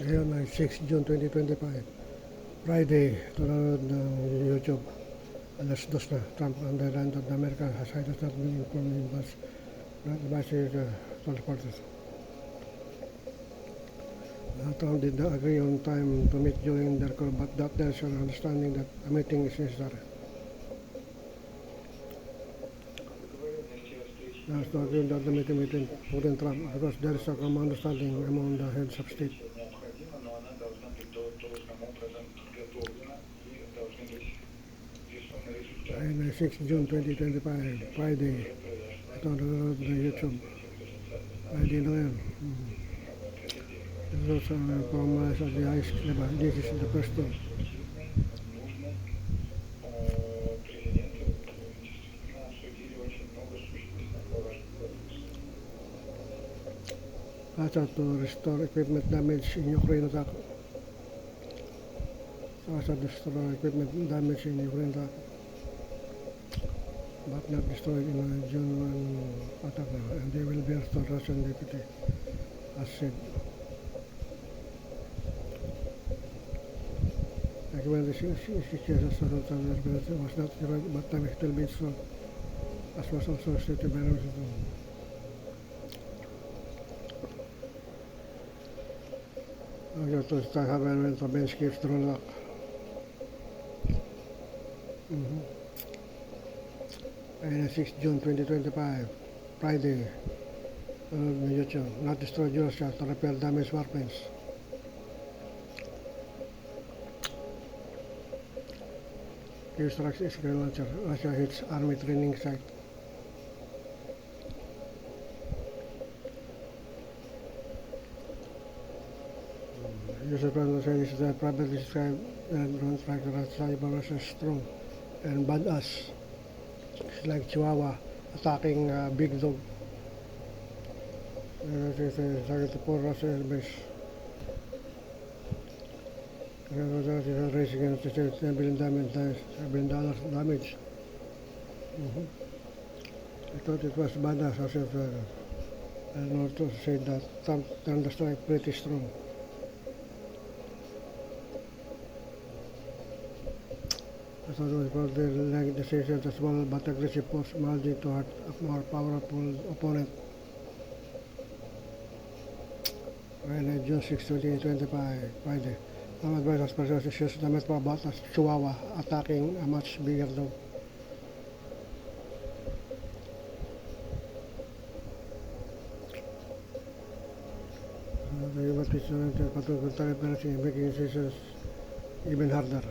Ngayon ay 6 June 2025, Friday. Ito nanonood ng YouTube. Alas 2 na. Trump on the land of America has not been informed by advisory to reporters. Trump did not agree on time to meet during their call, but that there is an understanding that a meeting is necessary. There is no agreement that the meeting between Putin and Trump because there is a common understanding among the heads of state. And 6 June 2025, Friday. Ito nanonood ng YouTube. Friday na yan. This is also from the high school, diba? This is the first one. Asa to restore equipment damage in Ukraine attack. Asa to restore equipment damage in Ukraine attack. But not destroyed in a June 1 attack, and they will be restored Russian deputy, as said. When the situation was not right, but time still been strong, as was also stated by Rosenthal. To start having when the bench keeps drawn up. And 6 June 2025, Friday, YouTube, not destroy Russia to repair damaged warplanes. Use strikes Israel launcher. Russia hits army training site. User plan says that privately described drone strike Russia strong and badass. It's like Chihuahua attacking big dog. It's a target to poor Russia base. Race against the state, $10 billion damage. I thought it was badass as if and also said that Trump turned the strike pretty strong. I thought it was probably like decision to small but aggressive force margin to hurt a more powerful opponent. When June 6, 2025, Friday. Some advisors process the Metro about a Chihuahua attacking a much bigger dog. The human teacher and the patrol making decisions even harder.